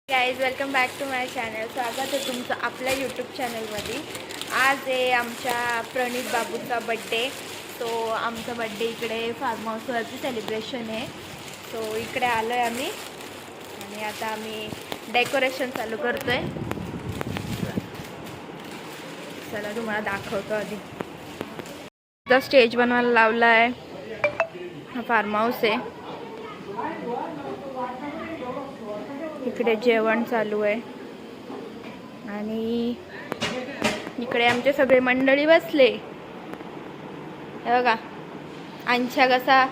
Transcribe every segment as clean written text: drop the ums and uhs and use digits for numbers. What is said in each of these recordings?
Guys welcome back to my channel. स्वागत आहे तुमचं आपल्या यूट्यूब चॅनलमध्ये. आज आहे आमच्या प्रणित बाबूचा बड्डे. तो आमचा बड्डे इकडे फार्म हाऊसवरती सेलिब्रेशन आहे. सो इकडे आलो आहे आम्ही आणि आता आम्ही डेकोरेशन चालू करतो आहे. चला तुम्हाला दाखवतो. आधी स्टेज बनवायला लावला आहे. हा फार्म हाऊस आहे. इकडे जेवण चालू आहे आणि इकडे आमचे सगळे मंडळी बसले. हे बघा अंशा कसा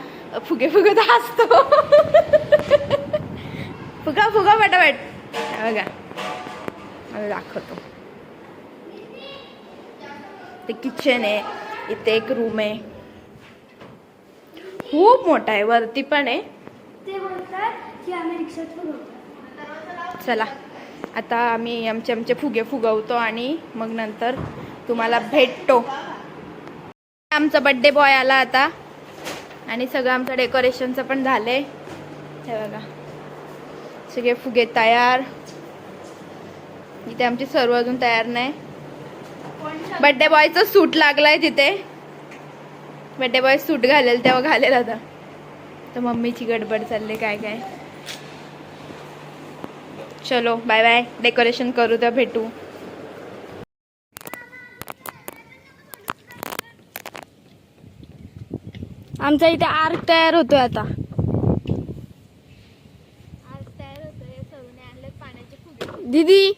फुगे फुगत असतो. फुगा फुगा पटापट. हे बघा मला दाखवतो. ते किचन आहे. इथे एक रूम आहे. खूप मोठा आहे. वरती पण आहे. ते बोलतात की आम्ही रिक्षात फुगवतो. चला आता आम्ही आमचे फुगे फुगवतो आणि मग नंतर तुम्हाला भेटतो. आमचा बड्डे बॉय आला आता आणि सगळं आमचं डेकोरेशनचं पण झालंय. हे बघा सगळे फुगे तयार. इथे आमची सर्व अजून तयार नाही. बड्डे बॉयचं सूट लागलाय तिथे. बड्डे बॉय सूट घालेल तेव्हा घालेल. आता तर मम्मीची गडबड चालली काय काय. चलो बाय बाय. डेकोरेशन करू तर भेटू. आमचा इथे आर्क तयार होतोय आता. दीदी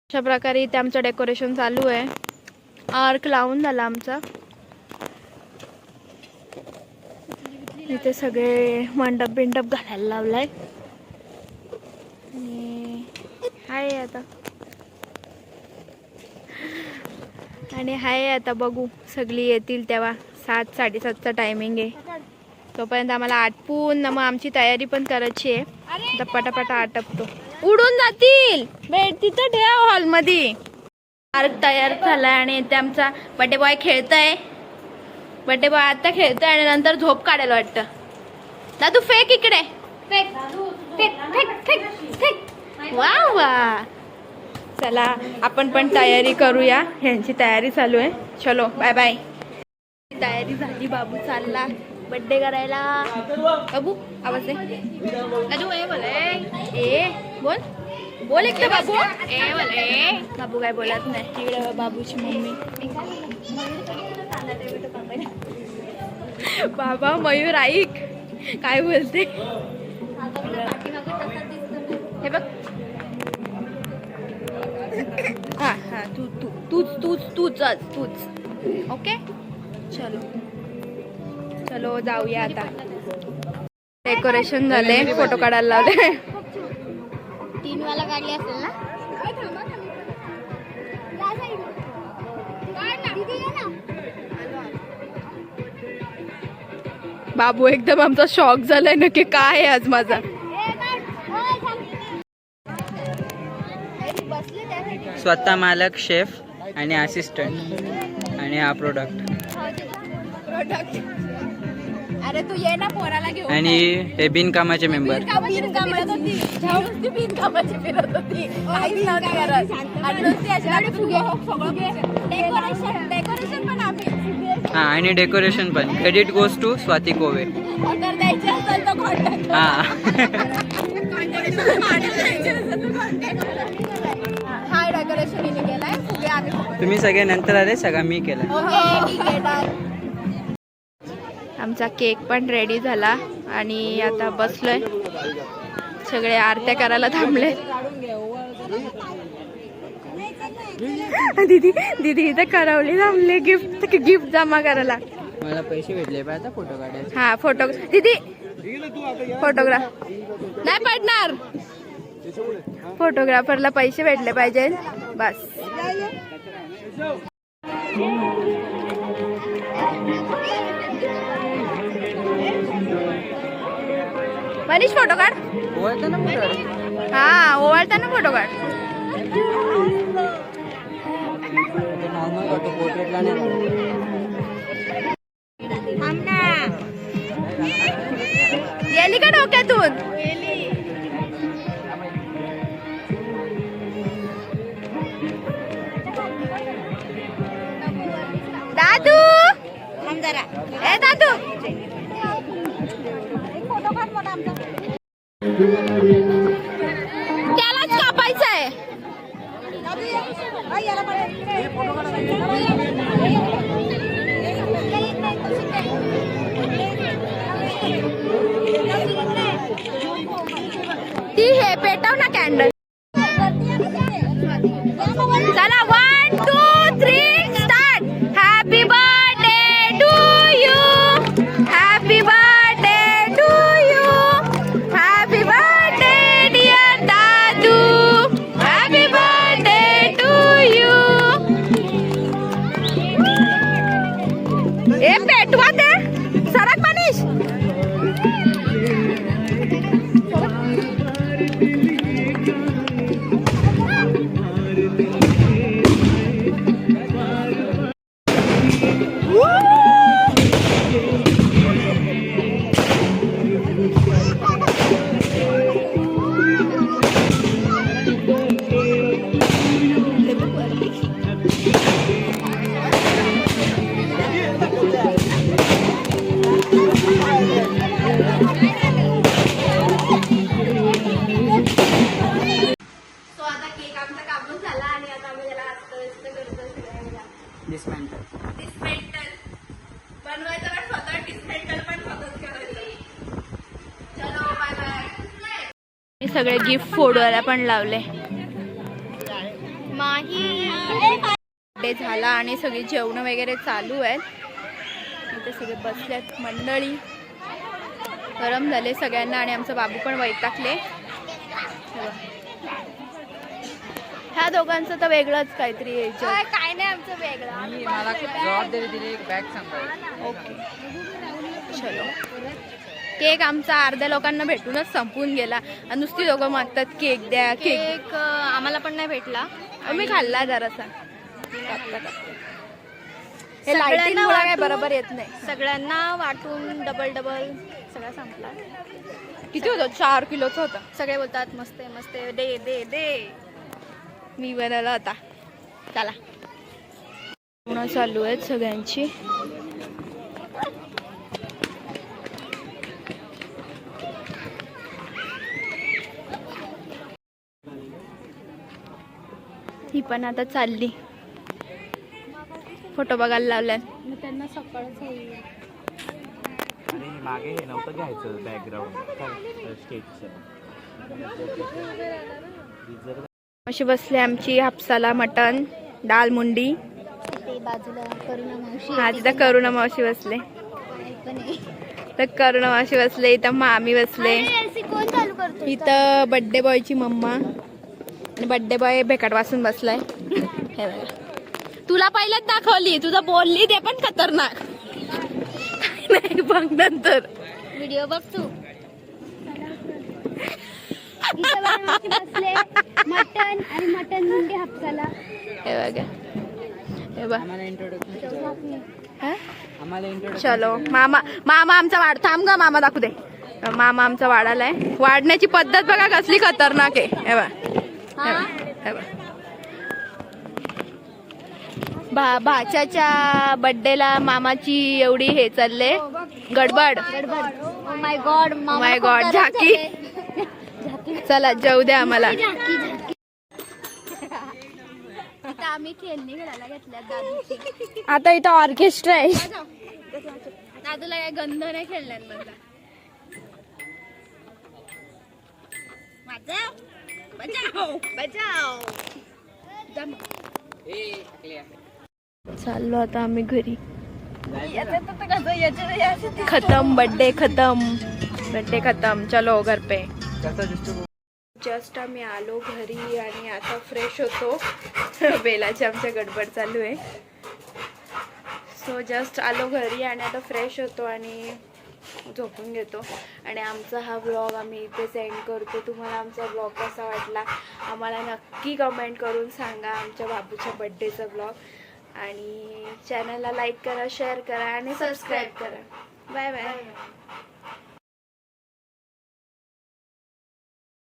अशा प्रकारे इथे आमचं डेकोरेशन चालू आहे. आर्क लावून झाला आमचा. इथे सगळे मंडप बिंडप घालायला लावलाय आणि हाय आता बघू सगळी येतील तेव्हा. 7-7:30चा टायमिंग आहे. तोपर्यंत आम्हाला आटपून मग आमची तयारी पण करायची आहे. आता पटापटा आटपतो. उडून जातील. भेट तिथं ठेव हॉलमध्ये. आर्क तयार झालाय आणि इथे आमचा बड्डे बॉय खेळताय. बड्डे बॉय आता खेळतोय आणि नंतर झोप काढायला वाटतं. दादू फेक इकडे. Fake fake fake fake fake. वा वा. चला आपण पण तयारी करूया. ह्यांची तयारी चालू आहे. चलो बाय बाय. तयारी झाली. बाबू चालला बड्डे करायला. बाबू आवाज आहे. दादू ए बोल. ए बोल बोल एकदा बाबू. ए बोल. ए बाबू काय बोलत नाही. इकडे बाबूची मम्मी. बाबा मयूर ऐक काय बोलते. हे बघ. हा हा तूच ओके. चलो चलो जाऊया आता. डेकोरेशन झाले. फोटो काढायला लावले. 3 वाला काढली असेल ना. बाबू एकदम आमचा शॉक झालाय नक्की काय आहे आज माझा. स्वतः मालक शेफ आणि असिस्टंट आणि हा प्रोडक्ट. अरे तू ये ना पोराला घेऊन. आणि हे बिनकामाचे मेंबर. हा आणि डेकोरेशन पण. Credit goes to Swati Kowe. हा तुम्ही सगळे नंतर आले. सगळं मी केलं. आमचा केक पण रेडी झाला आणि आता बसलोय. सगळे आरत्या करायला थांबले. दीदी दीदी इथे करवली थांबले. गिफ्ट जमा करायला. मला पैसे भेटले पाहिजे फोटो काढायचे. हा फोटो दीदी फोटोग्राफ नाही पडणार. फोटोग्राफरला पैसे भेटले पाहिजे बस. मनीष फोटो काढ. हा ओवाळताना फोटो काढ. नॉर्मल फोटो पोर्ट्रेटला नाही. डोक्यातून. दादू ए दादू त्यालाच कापायचं आहे. ती हे पेटव ना कॅन्डल. चला 1 2 3 start. Happy birthday to you. Happy birthday to you. Happy birthday dear दादू. Happy birthday to you. ए पेटवा ते. सरक मनीष. डिस्मेंटल बनवायचं पण स्वतः, डिस्मेंटल पण स्वतःच करायचं. चलो बाय बाय. मी सगळे गिफ्ट फोडवायला पण लावले. बर्थडे झाला आणि सगळी जेवण वगैरे चालू आहेत. इथे सगळे बसल्यात मंडळी. गरम झाले सगळ्यांना आणि आमचं बाबू पण वैतागले. ह्या दोघांचं तर वेगळंच काहीतरी यायचं. काय नाही आमचं वेगळं. मला जबाबदारी दिली एक बॅग सांभाळ. ओके चलो. केक आमचा अर्ध्या लोकांना भेटूनच संपून गेला आणि नुसती दोघं मागतात केक द्या केक. केक आम्हाला पण नाही भेटला. मी खाल्ला जरासा. हे लाईटिंग मुळे काय बरोबर येत नाही. सगळ्यांना वाटून डबल सगळा संपला. किती होतं? 4 किलोचा होता. सगळे बोलतात मस्त आहे मस्त आहे, दे दे दे. मी बनवला होता. चला पूर्ण चालू आहेत सगळ्यांची. ही पण आता चालली. फोटो बघायला लावल्यात. मग त्यांना सकाळच होईल. आणि मागे हे नव्हतं घ्यायचं बॅकग्राऊंड स्टेजचं. अशी बसले आमची हापसाला मटण डाल मुंडी. ते बाजूला करुणा मावशी. हा तिथं करुणा मावशी बसले. तर करुणा मावशी बसले. इथं मामी बसले. कोण चालू करतो? इथं बड्डे बॉयची मम्मा आणि बड्डे बॉय भेकाट वाचून बसलाय. हे बघा. तुला पहिल्याच दाखवली. तुझं बोलली ते पण खतरनाक. नाही बघ नंतर व्हिडिओ बघ तू. बसले मटन आणि मटन मुंडी हापसाला. हे बघा. हे बघ. आम्हाला इंट्रोडक्शन. हा? आम्हाला इंट्रोडक्शन. चलो मामा आमचा वाढ. थांब का मामा दाखवू दे. मामा आमचा वाढालाय. वाढण्याची पद्धत बघा कसली खतरनाक आहे. हे बघा. हे बघा. भाच्याच्या बर्थडेला मामाची एवढी हे चालले गडबड. माय गॉड माय गॉड झाकी. चला जाऊ द्या आम्हाला. आम्ही खेळणी खेळायला घेतल्या दादूची. आता इथं ऑर्केस्ट्रा आहे. दादूला काय गंध नाही खेळल्यात म्हणला. चाललो आता आम्ही घरी. खतम बर्थडे खतम. बर्थडे खतम. चलो घर पे. जस्ट आम्ही आलो घरी आणि आता फ्रेश होतो. बेलाची आमच्या गडबड चालू आहे. सो जस्ट आलो घरी आणि आता फ्रेश होतो आणि झोपून घेतो. आणि आमचा हा ब्लॉग आम्ही इथे सेंड करतो. तुम्हाला आमचा ब्लॉग कसा वाटला आम्हाला नक्की कमेंट करून सांगा. आमच्या बाबूच्या बड्डेचा ब्लॉग. आणि चॅनलला लाईक करा, शेअर करा आणि सबस्क्राईब करा. Bye bye.